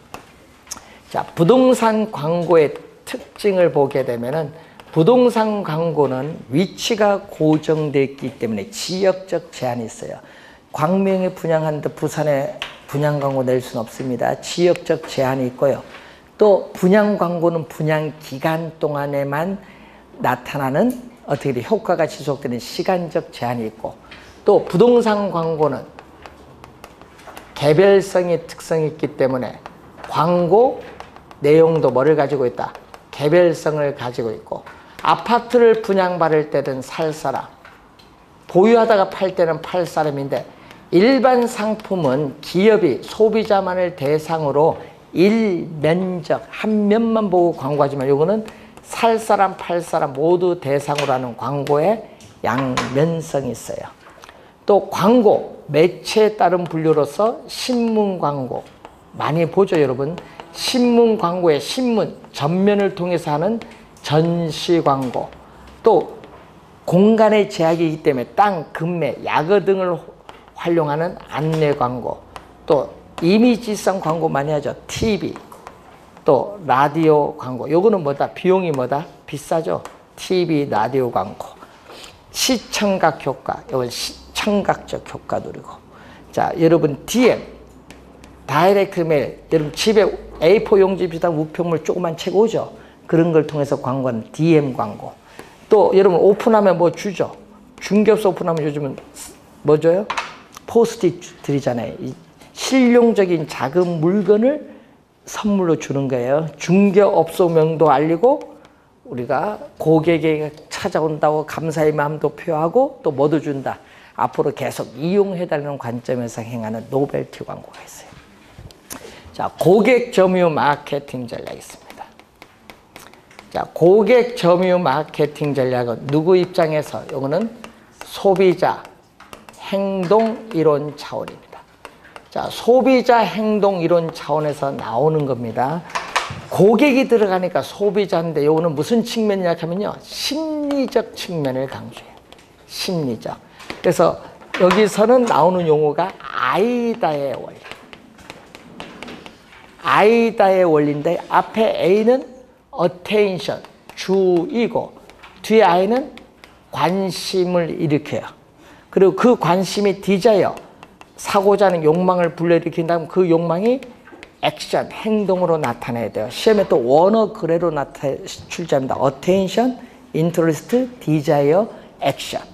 자, 부동산 광고의 특징을 보게 되면은 부동산 광고는 위치가 고정되어 있기 때문에 지역적 제한이 있어요. 광명에 분양하는데 부산에 분양 광고 낼 수는 없습니다. 지역적 제한이 있고요. 또 분양 광고는 분양 기간 동안에만 나타나는 어떻게 효과가 지속되는 시간적 제한이 있고, 또 부동산 광고는 개별성의 특성이 있기 때문에 광고 내용도 뭐를 가지고 있다? 개별성을 가지고 있고, 아파트를 분양받을 때는 살 사람, 보유하다가 팔 때는 팔 사람인데, 일반 상품은 기업이 소비자만을 대상으로 일면적 한 면만 보고 광고하지만, 요거는 살 사람 팔 사람 모두 대상으로 하는 광고의 양면성이 있어요. 또 광고 매체에 따른 분류로서 신문 광고 많이 보죠, 여러분. 신문 광고의 신문 전면을 통해서 하는 전시 광고, 또 공간의 제약이기 때문에 땅, 금매, 야거 등을 활용하는 안내 광고, 또 이미지성 광고 많이 하죠. TV, 또 라디오 광고. 요거는 뭐다? 비용이 뭐다? 비싸죠. TV, 라디오 광고. 시청각 효과. 요건 시청각적 효과 누리고. 자, 여러분 DM, 다이렉트 메일. 여러분 집에 A4 용지 비슷한 우편물 조그만 책 오죠. 그런 걸 통해서 광고하는 DM 광고. 또 여러분 오픈하면 뭐 주죠. 중개업소 오픈하면 요즘은 뭐 줘요? 포스트잇 드리잖아요. 이 실용적인 작은 물건을 선물로 주는 거예요. 중개업소명도 알리고, 우리가 고객에게 찾아온다고 감사의 마음도 표하고, 또 뭐도 준다. 앞으로 계속 이용해달라는 관점에서 행하는 노벨티 광고가 있어요. 자, 고객 점유 마케팅 전략이 있습니다. 자, 고객 점유 마케팅 전략은 누구 입장에서? 이거는 소비자 행동 이론 차원입니다. 자, 소비자 행동 이론 차원에서 나오는 겁니다. 고객이 들어가니까 소비자인데, 요거는 무슨 측면이냐 하면요, 심리적 측면을 강조해요. 심리적. 그래서 여기서는 나오는 용어가 아이다의 원리. 아이다의 원리인데, 앞에 A는 attention, 주의고, 뒤에 I는 관심을 일으켜요. 그리고 그 관심이 desire, 사고자 하는 욕망을 불러일으킨다면 그 욕망이 액션, 행동으로 나타나야 돼요. 시험에 또 원어 그래로 출제합니다. attention, interest, desire, action.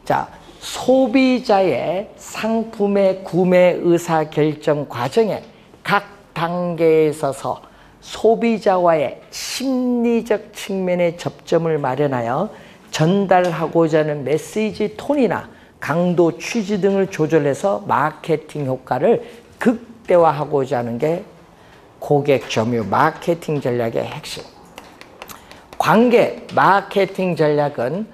자, 소비자의 상품의 구매 의사 결정 과정에 각 단계에 있어서 소비자와의 심리적 측면의 접점을 마련하여 전달하고자 하는 메시지 톤이나 강도, 취지 등을 조절해서 마케팅 효과를 극대화하고자 하는 게 고객 점유 마케팅 전략의 핵심. 관계 마케팅 전략은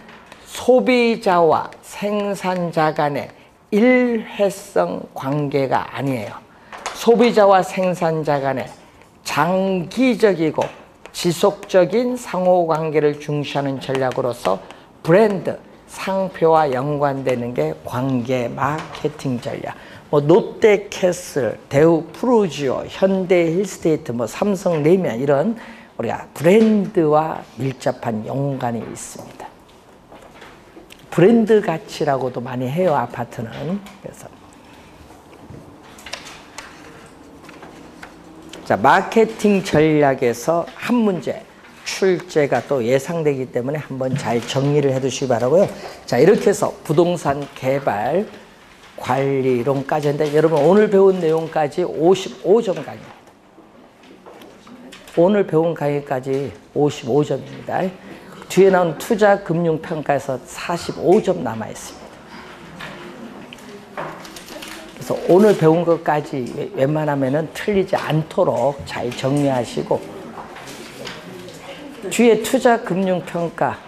소비자와 생산자 간의 일회성 관계가 아니에요. 소비자와 생산자 간의 장기적이고 지속적인 상호관계를 중시하는 전략으로서 브랜드, 상표와 연관되는 게 관계 마케팅 전략. 뭐 롯데캐슬, 대우 프루지오, 현대 힐스테이트, 뭐 삼성 레미안 이런 우리가 브랜드와 밀접한 연관이 있습니다. 브랜드 가치라고도 많이 해요, 아파트는. 그래서 자, 마케팅 전략에서 한 문제, 출제가 또 예상되기 때문에 한번 잘 정리를 해 두시기 바라고요. 자, 이렇게 해서 부동산 개발 관리론까지 했는데 여러분 오늘 배운 내용까지 55점 강의입니다. 오늘 배운 강의까지 55점입니다. 뒤에 나온 투자금융평가에서 45점 남아있습니다. 그래서 오늘 배운 것까지 웬만하면 틀리지 않도록 잘 정리하시고 뒤에 투자금융평가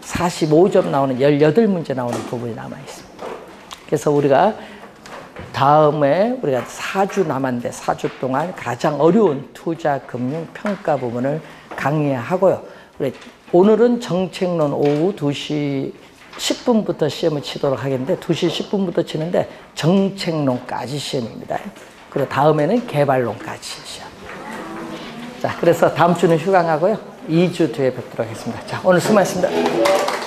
45점 나오는 18문제 나오는 부분이 남아있습니다. 그래서 우리가 다음에 우리가 4주 남았는데 4주 동안 가장 어려운 투자금융평가 부분을 강의하고요. 오늘은 정책론 오후 2시 10분부터 시험을 치도록 하겠는데 2시 10분부터 치는데 정책론까지 시험입니다. 그리고 다음에는 개발론까지 시험. 자, 그래서 다음 주는 휴강하고요. 2주 뒤에 뵙도록 하겠습니다. 자, 오늘 수고하셨습니다.